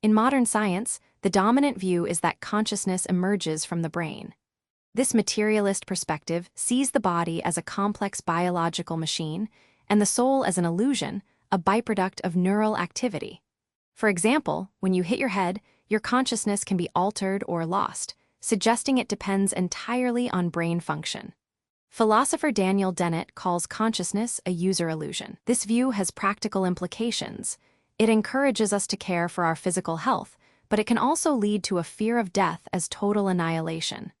In modern science, the dominant view is that consciousness emerges from the brain. This materialist perspective sees the body as a complex biological machine and the soul as an illusion, a byproduct of neural activity. For example, when you hit your head, your consciousness can be altered or lost, suggesting it depends entirely on brain function. Philosopher Daniel Dennett calls consciousness a user illusion. This view has practical implications. It encourages us to care for our physical health, but it can also lead to a fear of death as total annihilation.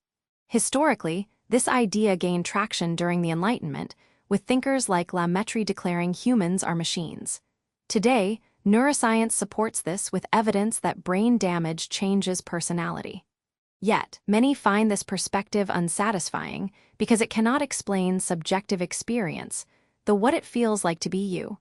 Historically, this idea gained traction during the Enlightenment, with thinkers like La Mettrie declaring humans are machines. Today, neuroscience supports this with evidence that brain damage changes personality. Yet, many find this perspective unsatisfying because it cannot explain subjective experience, what it feels like to be you.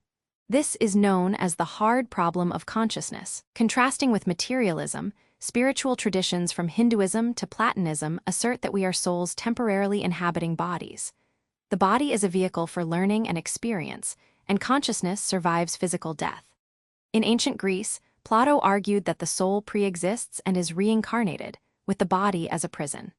This is known as the hard problem of consciousness. Contrasting with materialism, spiritual traditions from Hinduism to Platonism assert that we are souls temporarily inhabiting bodies. The body is a vehicle for learning and experience, and consciousness survives physical death. In ancient Greece, Plato argued that the soul pre-exists and is reincarnated, with the body as a prison.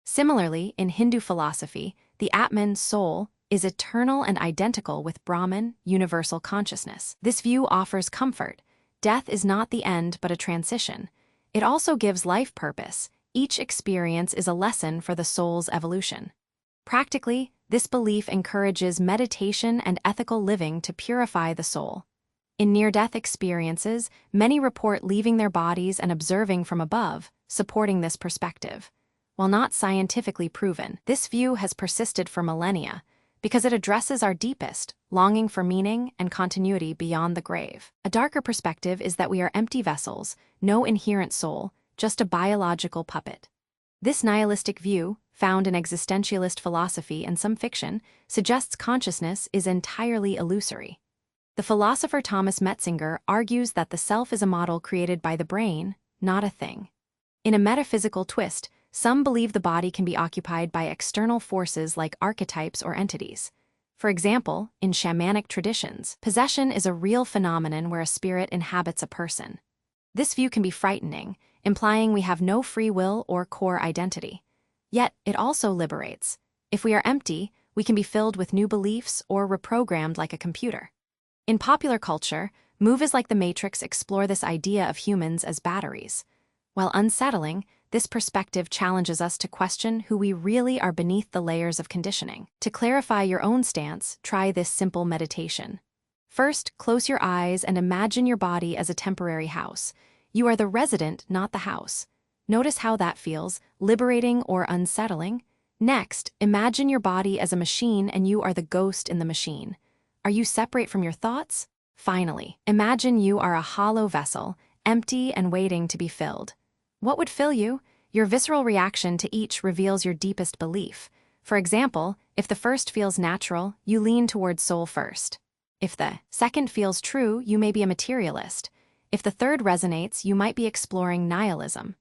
Similarly, in Hindu philosophy, the Atman soul is eternal and identical with Brahman, universal consciousness. This view offers comfort. Death is not the end but a transition. It also gives life purpose. Each experience is a lesson for the soul's evolution. Practically, this belief encourages meditation and ethical living to purify the soul. In near-death experiences, many report leaving their bodies and observing from above, supporting this perspective. While not scientifically proven, this view has persisted for millennia because it addresses our deepest longing for meaning and continuity beyond the grave. A darker perspective is that we are empty vessels, no inherent soul, just a biological puppet. This nihilistic view, found in existentialist philosophy and some fiction, suggests consciousness is entirely illusory. The philosopher Thomas Metzinger argues that the self is a model created by the brain, not a thing. In a metaphysical twist, some believe the body can be occupied by external forces like archetypes or entities. For example, in shamanic traditions, possession is a real phenomenon where a spirit inhabits a person. This view can be frightening, implying we have no free will or core identity. Yet, it also liberates. If we are empty, we can be filled with new beliefs or reprogrammed like a computer. In popular culture, movies like The Matrix explore this idea of humans as batteries. While unsettling, this perspective challenges us to question who we really are beneath the layers of conditioning. To clarify your own stance, try this simple meditation. First, close your eyes and imagine your body as a temporary house. You are the resident, not the house. Notice how that feels, liberating or unsettling. Next, imagine your body as a machine and you are the ghost in the machine. Are you separate from your thoughts? Finally, imagine you are a hollow vessel, empty and waiting to be filled. What would fill you? Your visceral reaction to each reveals your deepest belief. For example, if the first feels natural, you lean towards soul first. If the second feels true, you may be a materialist. If the third resonates, you might be exploring nihilism.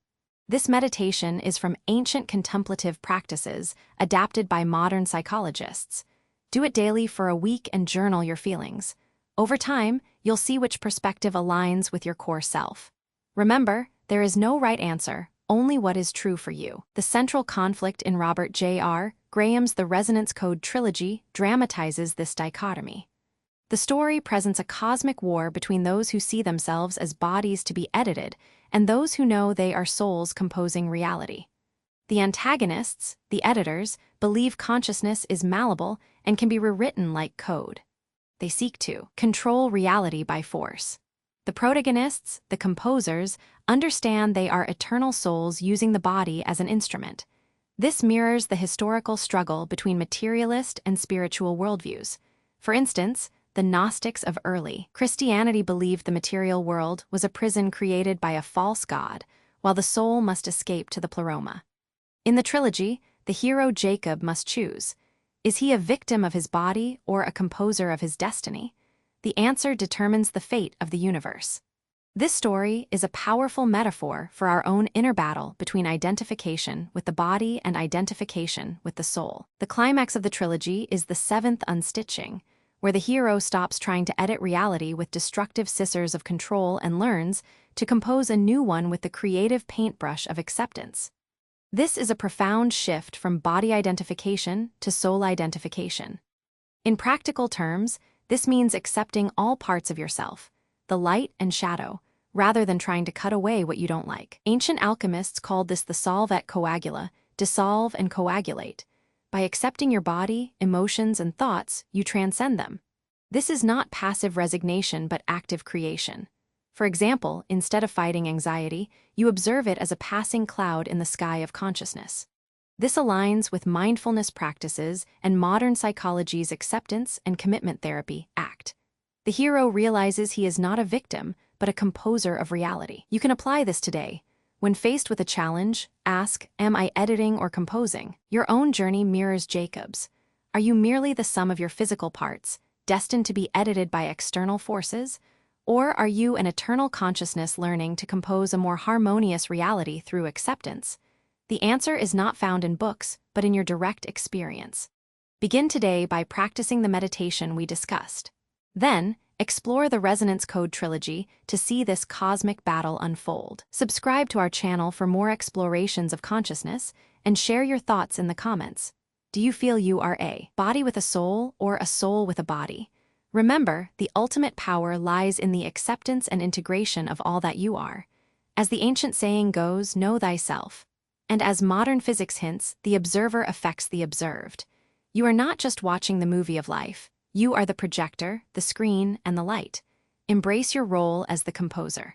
This meditation is from ancient contemplative practices adapted by modern psychologists. Do it daily for a week and journal your feelings. Over time, you'll see which perspective aligns with your core self. Remember, there is no right answer, only what is true for you. The central conflict in Robert J.R. Graham's The Resonance Code trilogy dramatizes this dichotomy. The story presents a cosmic war between those who see themselves as bodies to be edited and those who know they are souls composing reality. The antagonists, the editors, believe consciousness is malleable and can be rewritten like code. They seek to control reality by force. The protagonists, the composers, understand they are eternal souls using the body as an instrument. This mirrors the historical struggle between materialist and spiritual worldviews. For instance, the Gnostics of early Christianity believed the material world was a prison created by a false god, while the soul must escape to the pleroma. In the trilogy, the hero Jacob must choose. Is he a victim of his body or a composer of his destiny? The answer determines the fate of the universe. This story is a powerful metaphor for our own inner battle between identification with the body and identification with the soul. The climax of the trilogy is the seventh unstitching, where the hero stops trying to edit reality with destructive scissors of control and learns to compose a new one with the creative paintbrush of acceptance. This is a profound shift from body identification to soul identification. In practical terms, this means accepting all parts of yourself, the light and shadow, rather than trying to cut away what you don't like. Ancient alchemists called this the solve et coagula, dissolve and coagulate. By accepting your body, emotions, and thoughts, you transcend them. This is not passive resignation but active creation. For example, instead of fighting anxiety, you observe it as a passing cloud in the sky of consciousness. This aligns with mindfulness practices and modern psychology's acceptance and commitment therapy, ACT. The hero realizes he is not a victim, but a composer of reality. You can apply this today. When faced with a challenge, ask, am I editing or composing? Your own journey mirrors Jacob's. Are you merely the sum of your physical parts, destined to be edited by external forces? Or are you an eternal consciousness learning to compose a more harmonious reality through acceptance? The answer is not found in books, but in your direct experience. Begin today by practicing the meditation we discussed. Then, explore the Resonance Code trilogy to see this cosmic battle unfold. Subscribe to our channel for more explorations of consciousness and share your thoughts in the comments. Do you feel you are a body with a soul or a soul with a body? Remember, the ultimate power lies in the acceptance and integration of all that you are. As the ancient saying goes, know thyself. And as modern physics hints, the observer affects the observed. You are not just watching the movie of life. You are the projector, the screen, and the light. Embrace your role as the composer.